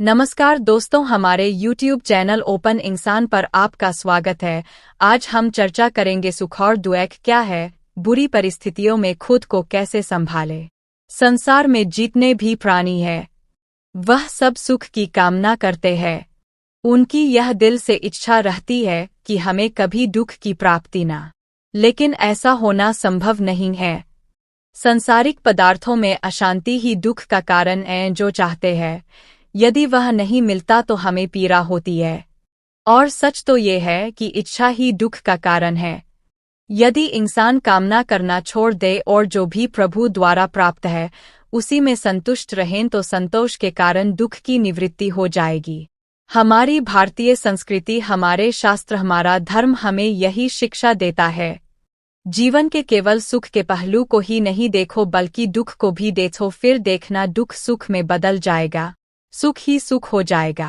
नमस्कार दोस्तों, हमारे YouTube चैनल ओपन इंसान पर आपका स्वागत है। आज हम चर्चा करेंगे सुख और दुख क्या है, बुरी परिस्थितियों में खुद को कैसे संभाले। संसार में जितने भी प्राणी हैं, वह सब सुख की कामना करते हैं। उनकी यह दिल से इच्छा रहती है कि हमें कभी दुख की प्राप्ति ना, लेकिन ऐसा होना संभव नहीं है। सांसारिक पदार्थों में अशांति ही दुख का कारण है। जो चाहते हैं, यदि वह नहीं मिलता तो हमें पीड़ा होती है। और सच तो ये है कि इच्छा ही दुख का कारण है। यदि इंसान कामना करना छोड़ दे और जो भी प्रभु द्वारा प्राप्त है उसी में संतुष्ट रहें तो संतोष के कारण दुख की निवृत्ति हो जाएगी। हमारी भारतीय संस्कृति, हमारे शास्त्र, हमारा धर्म हमें यही शिक्षा देता है। जीवन के केवल सुख के पहलू को ही नहीं देखो बल्कि दुख को भी देखो, फिर देखना दुख सुख में बदल जाएगा, सुख ही सुख हो जाएगा।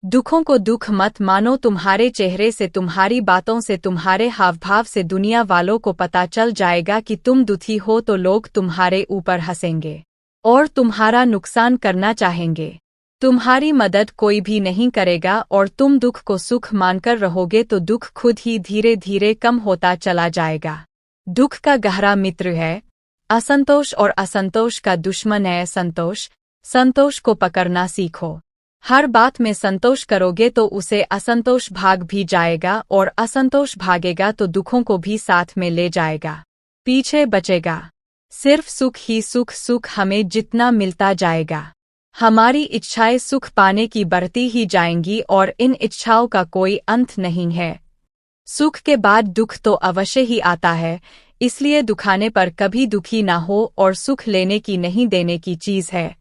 दुखों को दुख मत मानो। तुम्हारे चेहरे से, तुम्हारी बातों से, तुम्हारे हावभाव से दुनिया वालों को पता चल जाएगा कि तुम दुखी हो तो लोग तुम्हारे ऊपर हंसेंगे और तुम्हारा नुकसान करना चाहेंगे। तुम्हारी मदद कोई भी नहीं करेगा और तुम दुख को सुख मानकर रहोगे तो दुख खुद ही धीरे धीरे कम होता चला जाएगा। दुख का गहरा मित्र है असंतोष और असंतोष का दुश्मन है संतोष। संतोष को पकड़ना सीखो। हर बात में संतोष करोगे तो उसे असंतोष भाग भी जाएगा और असंतोष भागेगा तो दुखों को भी साथ में ले जाएगा, पीछे बचेगा सिर्फ सुख ही सुख। सुख हमें जितना मिलता जाएगा, हमारी इच्छाएं सुख पाने की बढ़ती ही जाएंगी और इन इच्छाओं का कोई अंत नहीं है। सुख के बाद दुख तो अवश्य ही आता है, इसलिए दुखाने पर कभी दुखी ना हो और सुख लेने की नहीं देने की चीज है।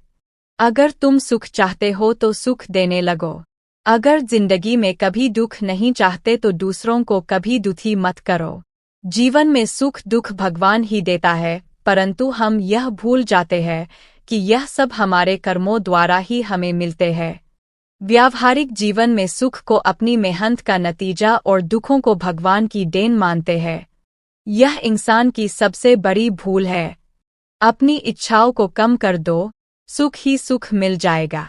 अगर तुम सुख चाहते हो तो सुख देने लगो। अगर जिंदगी में कभी दुख नहीं चाहते तो दूसरों को कभी दुखी मत करो। जीवन में सुख दुख भगवान ही देता है, परंतु हम यह भूल जाते हैं कि यह सब हमारे कर्मों द्वारा ही हमें मिलते हैं। व्यावहारिक जीवन में सुख को अपनी मेहनत का नतीजा और दुखों को भगवान की देन मानते हैं। यह इंसान की सबसे बड़ी भूल है। अपनी इच्छाओं को कम कर दो, सुख ही सुख मिल जाएगा।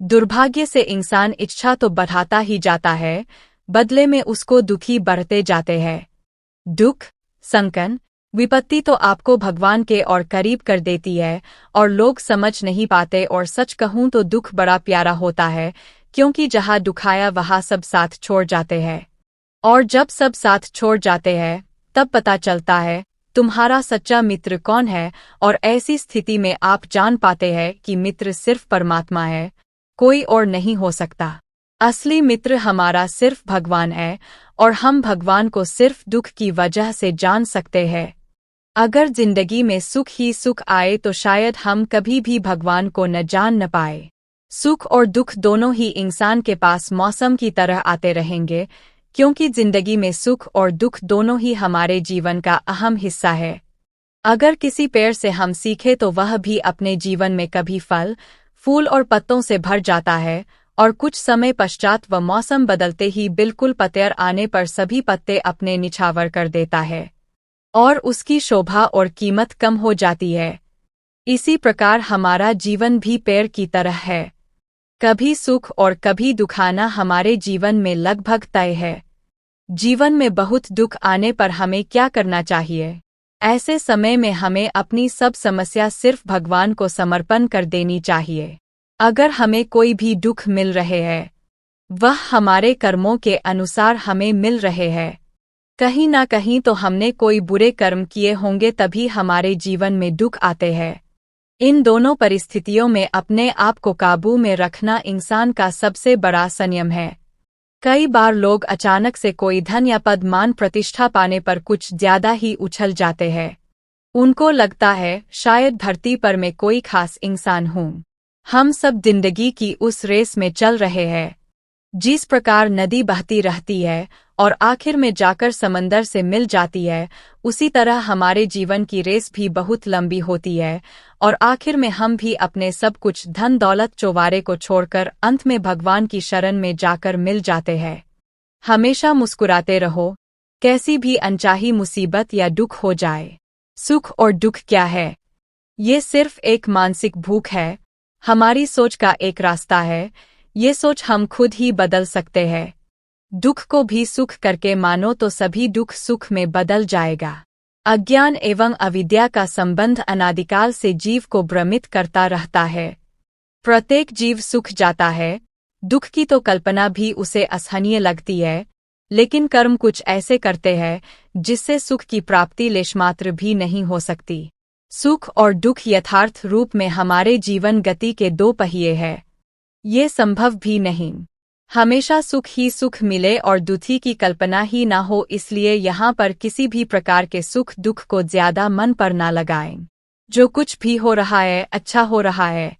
दुर्भाग्य से इंसान इच्छा तो बढ़ाता ही जाता है, बदले में उसको दुखी बढ़ते जाते हैं। दुख, संकट, विपत्ति तो आपको भगवान के और करीब कर देती है और लोग समझ नहीं पाते। और सच कहूं तो दुख बड़ा प्यारा होता है, क्योंकि जहां दुखाया वहां सब साथ छोड़ जाते हैं। और जब सब साथ छोड़ जाते हैं तब पता चलता है तुम्हारा सच्चा मित्र कौन है। और ऐसी स्थिति में आप जान पाते हैं कि मित्र सिर्फ परमात्मा है, कोई और नहीं हो सकता। असली मित्र हमारा सिर्फ भगवान है और हम भगवान को सिर्फ दुख की वजह से जान सकते हैं। अगर जिंदगी में सुख ही सुख आए तो शायद हम कभी भी भगवान को न जान न पाए। सुख और दुख दोनों ही इंसान के पास मौसम की तरह आते रहेंगे, क्योंकि जिंदगी में सुख और दुख दोनों ही हमारे जीवन का अहम हिस्सा है। अगर किसी पेड़ से हम सीखें तो वह भी अपने जीवन में कभी फल, फूल और पत्तों से भर जाता है और कुछ समय पश्चात वह मौसम बदलते ही बिल्कुल पतझड़ आने पर सभी पत्ते अपने निछावर कर देता है और उसकी शोभा और कीमत कम हो जाती है। इसी प्रकार हमारा जीवन भी पेड़ की तरह है, कभी सुख और कभी दुखाना हमारे जीवन में लगभग तय है। जीवन में बहुत दुख आने पर हमें क्या करना चाहिए? ऐसे समय में हमें अपनी सब समस्या सिर्फ भगवान को समर्पण कर देनी चाहिए। अगर हमें कोई भी दुख मिल रहे हैं, वह हमारे कर्मों के अनुसार हमें मिल रहे हैं। कहीं ना कहीं तो हमने कोई बुरे कर्म किए होंगे, तभी हमारे जीवन में दुख आते हैं। इन दोनों परिस्थितियों में अपने आप को काबू में रखना इंसान का सबसे बड़ा संयम है। कई बार लोग अचानक से कोई धन या पद, मान, प्रतिष्ठा पाने पर कुछ ज्यादा ही उछल जाते हैं। उनको लगता है शायद धरती पर मैं कोई खास इंसान हूँ। हम सब जिंदगी की उस रेस में चल रहे हैं। जिस प्रकार नदी बहती रहती है और आखिर में जाकर समंदर से मिल जाती है, उसी तरह हमारे जीवन की रेस भी बहुत लंबी होती है और आखिर में हम भी अपने सब कुछ, धन दौलत, चौबारे को छोड़कर अंत में भगवान की शरण में जाकर मिल जाते हैं। हमेशा मुस्कुराते रहो, कैसी भी अनचाही मुसीबत या दुख हो जाए। सुख और दुख क्या है? ये सिर्फ एक मानसिक भूख है, हमारी सोच का एक रास्ता है। ये सोच हम खुद ही बदल सकते हैं। दुख को भी सुख करके मानो तो सभी दुख सुख में बदल जाएगा। अज्ञान एवं अविद्या का संबंध अनादिकाल से जीव को भ्रमित करता रहता है। प्रत्येक जीव सुख जाता है, दुख की तो कल्पना भी उसे असहनीय लगती है, लेकिन कर्म कुछ ऐसे करते हैं जिससे सुख की प्राप्ति लेशमात्र भी नहीं हो सकती। सुख और दुख यथार्थ रूप में हमारे जीवन गति के दो पहिए हैं। ये संभव भी नहीं हमेशा सुख ही सुख मिले और दुखी की कल्पना ही ना हो, इसलिए यहाँ पर किसी भी प्रकार के सुख दुख को ज्यादा मन पर ना लगाएं। जो कुछ भी हो रहा है अच्छा हो रहा है,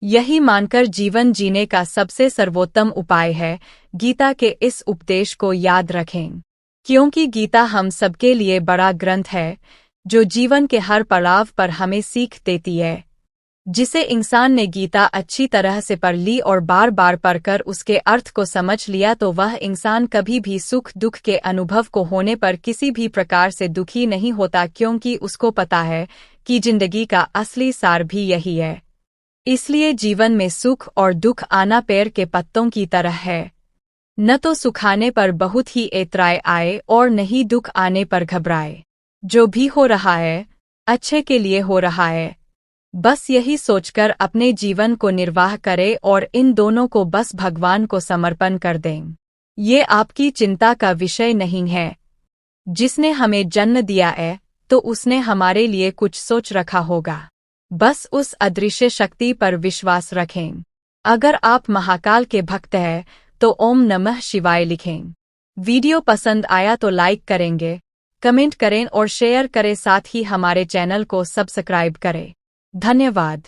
यही मानकर जीवन जीने का सबसे सर्वोत्तम उपाय है। गीता के इस उपदेश को याद रखें, क्योंकि गीता हम सबके लिए बड़ा ग्रंथ है जो जीवन के हर पड़ाव पर हमें सीख देती है। जिसे इंसान ने गीता अच्छी तरह से पढ़ ली और बार बार पढ़कर उसके अर्थ को समझ लिया तो वह इंसान कभी भी सुख दुख के अनुभव को होने पर किसी भी प्रकार से दुखी नहीं होता, क्योंकि उसको पता है कि जिंदगी का असली सार भी यही है। इसलिए जीवन में सुख और दुख आना पेड़ के पत्तों की तरह है, न तो सुखाने पर बहुत ही ऐतराए आए और न ही दुख आने पर घबराए। जो भी हो रहा है अच्छे के लिए हो रहा है, बस यही सोचकर अपने जीवन को निर्वाह करें और इन दोनों को बस भगवान को समर्पण कर दें। ये आपकी चिंता का विषय नहीं है। जिसने हमें जन्म दिया है तो उसने हमारे लिए कुछ सोच रखा होगा, बस उस अदृश्य शक्ति पर विश्वास रखें। अगर आप महाकाल के भक्त हैं तो ओम नमः शिवाय लिखें। वीडियो पसंद आया तो लाइक करेंगे, कमेंट करें और शेयर करें, साथ ही हमारे चैनल को सब्सक्राइब करें। धन्यवाद।